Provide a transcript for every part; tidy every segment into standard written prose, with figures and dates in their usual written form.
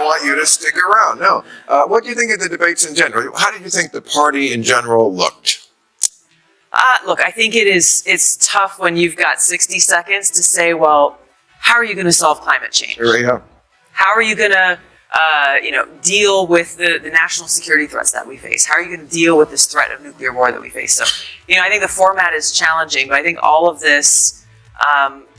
want you to stick around. No. What do you think of the debates in general? How did you think the party in general looked? Look, I think it's tough when you've got 60 seconds to say, well, how are you going to solve climate change? Yeah. How are you going to deal with the national security threats that we face? How are you going to deal with this threat of nuclear war that we face? So, I think the format is challenging, but I think all of this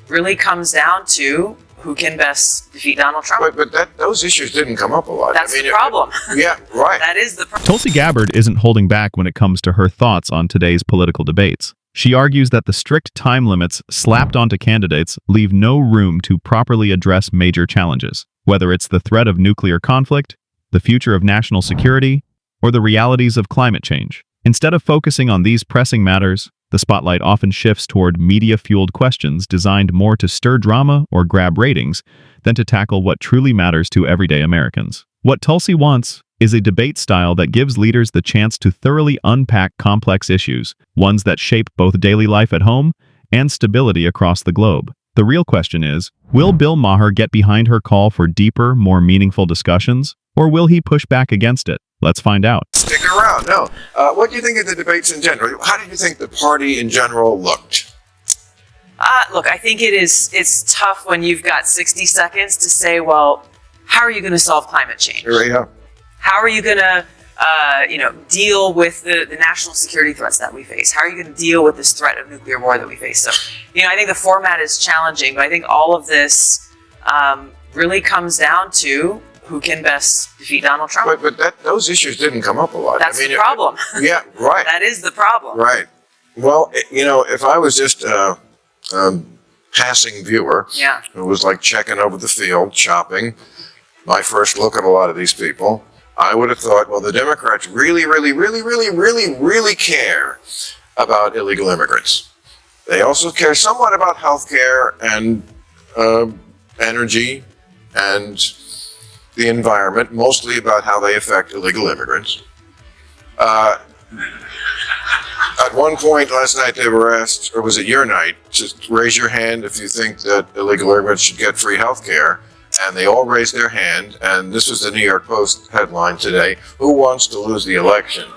really comes down to who can best defeat Donald Trump. But those issues didn't come up a lot. That's the problem. Yeah, right. That is the problem. Tulsi Gabbard isn't holding back when it comes to her thoughts on today's political debates. She argues that the strict time limits slapped onto candidates leave no room to properly address major challenges, whether it's the threat of nuclear conflict, the future of national security, or the realities of climate change. Instead of focusing on these pressing matters, the spotlight often shifts toward media-fueled questions designed more to stir drama or grab ratings than to tackle what truly matters to everyday Americans. What Tulsi wants is a debate style that gives leaders the chance to thoroughly unpack complex issues, ones that shape both daily life at home and stability across the globe. The real question is, will Bill Maher get behind her call for deeper, more meaningful discussions, or will he push back against it? Let's find out. Stick around. No. What do you think of the debates in general? How did you think the party in general looked? Look, I think it's tough when you've got 60 seconds to say, well, how are you going to solve climate change? Yeah. How are you going to deal with the national security threats that we face? How are you going to deal with this threat of nuclear war that we face? So, I think the format is challenging, but I think all of this really comes down to who can best defeat Donald Trump. But those issues didn't come up a lot. That's the problem. Yeah, right. That is the problem. Right. Well, if I was just a passing viewer who was like checking over the field, shopping, my first look at a lot of these people, I would have thought, well, the Democrats really, really, really, really, really, really care about illegal immigrants. They also care somewhat about health care and energy and the environment, mostly about how they affect illegal immigrants. At one point last night they were asked, or was it your night, just raise your hand if you think that illegal immigrants should get free health care. And they all raised their hand, and this was the New York Post headline today, who wants to lose the election?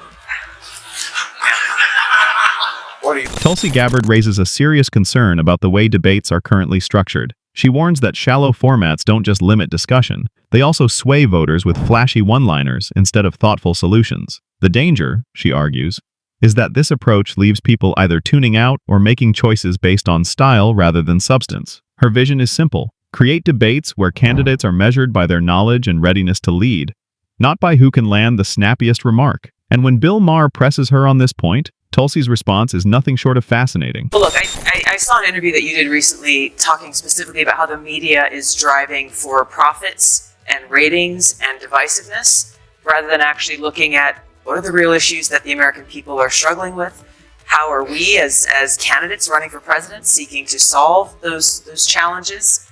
Tulsi Gabbard raises a serious concern about the way debates are currently structured. She warns that shallow formats don't just limit discussion, they also sway voters with flashy one-liners instead of thoughtful solutions. The danger, she argues, is that this approach leaves people either tuning out or making choices based on style rather than substance. Her vision is simple. Create debates where candidates are measured by their knowledge and readiness to lead, not by who can land the snappiest remark. And when Bill Maher presses her on this point, Tulsi's response is nothing short of fascinating. Well, look, I saw an interview that you did recently talking specifically about how the media is driving for profits and ratings and divisiveness, rather than actually looking at what are the real issues that the American people are struggling with. How are we as candidates running for president seeking to solve those challenges?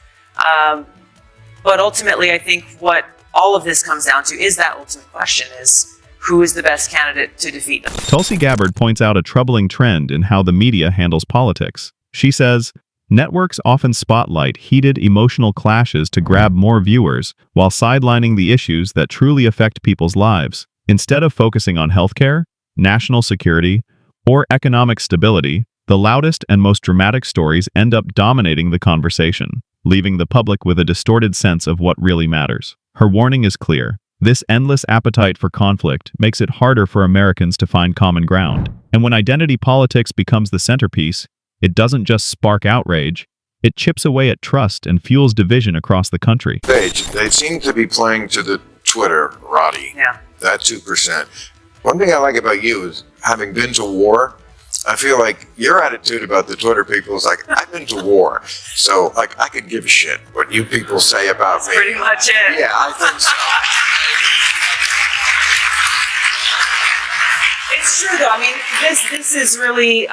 But ultimately, I think what all of this comes down to is that ultimate question is, who is the best candidate to defeat them? Tulsi Gabbard points out a troubling trend in how the media handles politics. She says, networks often spotlight heated emotional clashes to grab more viewers while sidelining the issues that truly affect people's lives. Instead of focusing on healthcare, national security, or economic stability, the loudest and most dramatic stories end up dominating the conversation, leaving the public with a distorted sense of what really matters. Her warning is clear. This endless appetite for conflict makes it harder for Americans to find common ground. And when identity politics becomes the centerpiece, it doesn't just spark outrage, it chips away at trust and fuels division across the country. They seem to be playing to the Twitter, Roddy. Yeah. That 2%. One thing I like about you is, having been to war, I feel like your attitude about the Twitter people is like, I've been to war, so like I could give a shit what you people say about me. Pretty much it. Yeah, I think so. It's true, though. I mean, this is really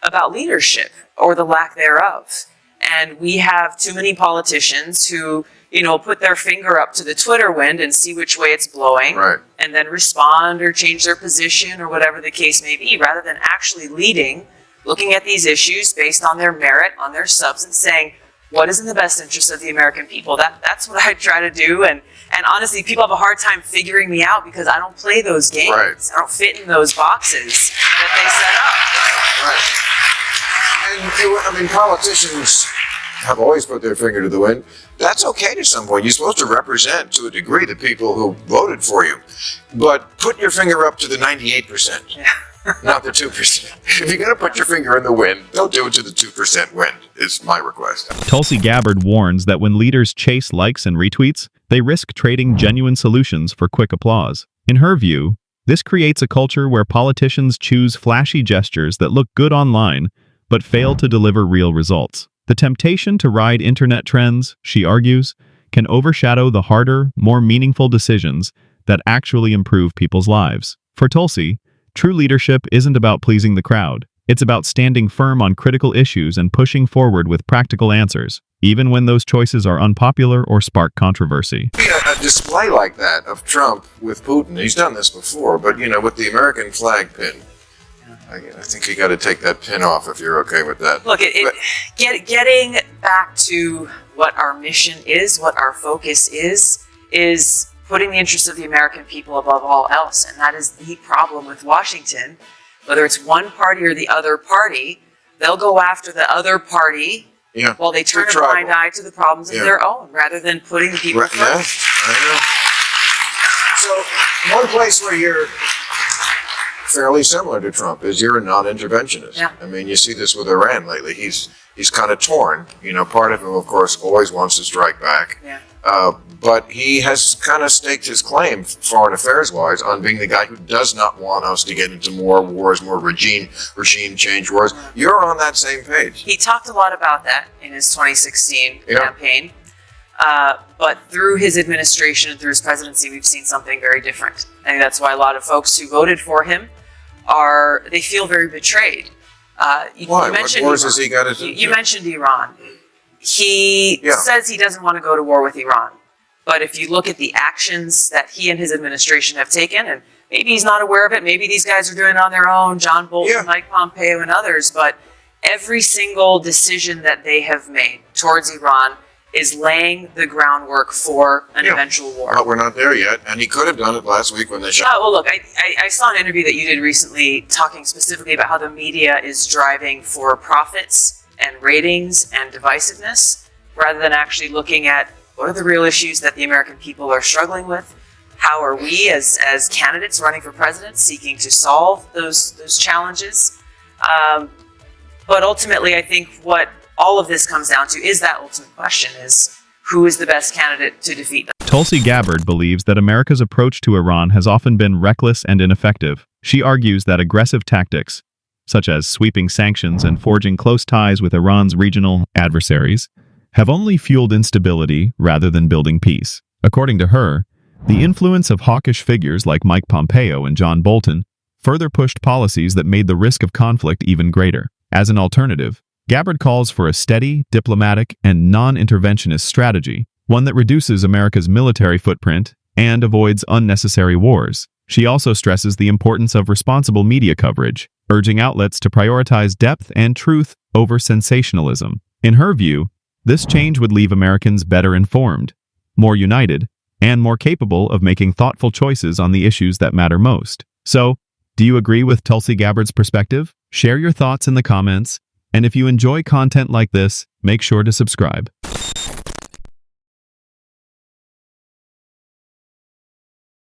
about leadership, or the lack thereof. And we have too many politicians who, put their finger up to the Twitter wind and see which way it's blowing, right, and then respond or change their position or whatever the case may be, rather than actually leading, looking at these issues based on their merit, on their substance, saying, what is in the best interest of the American people. That's what I try to do. And honestly, people have a hard time figuring me out because I don't play those games. Right. I don't fit in those boxes that they set up. Right. And I mean, politicians have always put their finger to the wind. That's okay to some point. You're supposed to represent, to a degree, the people who voted for you. But put your finger up to the 98%, not the 2%. If you're going to put your finger in the wind, don't do it to the 2% wind, is my request. Tulsi Gabbard warns that when leaders chase likes and retweets, they risk trading genuine solutions for quick applause. In her view, this creates a culture where politicians choose flashy gestures that look good online, but fail to deliver real results. The temptation to ride internet trends, she argues, can overshadow the harder, more meaningful decisions that actually improve people's lives. For Tulsi, true leadership isn't about pleasing the crowd. It's about standing firm on critical issues and pushing forward with practical answers, even when those choices are unpopular or spark controversy. A display like that of Trump with Putin, he's done this before, but with the American flag pin, I think you got to take that pin off if you're okay with that. Look, getting back to what our mission is, what our focus is putting the interests of the American people above all else. And that is the problem with Washington. Whether it's one party or the other party, they'll go after the other party while they turn a blind eye to the problems of their own, rather than putting the people first. Yeah, I know. So one place where you're fairly similar to Trump is you're a non-interventionist. Yeah. I mean, you see this with Iran lately. He's kind of torn. Part of him, of course, always wants to strike back. Yeah. But he has kind of staked his claim, foreign affairs-wise, on being the guy who does not want us to get into more wars, more regime change wars. You're on that same page. He talked a lot about that in his 2016 campaign. But through his administration and through his presidency, we've seen something very different. I think that's why a lot of folks who voted for him they feel very betrayed. Why? What wars has he got into? You mentioned Iran. He says he doesn't want to go to war with Iran. But if you look at the actions that he and his administration have taken, and maybe he's not aware of it, maybe these guys are doing it on their own, John Bolton, Mike Pompeo, and others, but every single decision that they have made towards Iran is laying the groundwork for an eventual war. But we're not there yet, and he could have done it last week when they shot. Well, look, I saw an interview that you did recently talking specifically about how the media is driving for profits and ratings and divisiveness, rather than actually looking at what are the real issues that the American people are struggling with. How are we as candidates running for president seeking to solve those challenges? But ultimately, I think what all of this comes down to is that ultimate question is, who is the best candidate to defeat them? Tulsi Gabbard believes that America's approach to Iran has often been reckless and ineffective. She argues that aggressive tactics, such as sweeping sanctions and forging close ties with Iran's regional adversaries, have only fueled instability rather than building peace. According to her, the influence of hawkish figures like Mike Pompeo and John Bolton further pushed policies that made the risk of conflict even greater. As an alternative, Gabbard calls for a steady, diplomatic, and non-interventionist strategy, one that reduces America's military footprint and avoids unnecessary wars. She also stresses the importance of responsible media coverage, urging outlets to prioritize depth and truth over sensationalism. In her view, this change would leave Americans better informed, more united, and more capable of making thoughtful choices on the issues that matter most. So, do you agree with Tulsi Gabbard's perspective? Share your thoughts in the comments, and if you enjoy content like this, make sure to subscribe.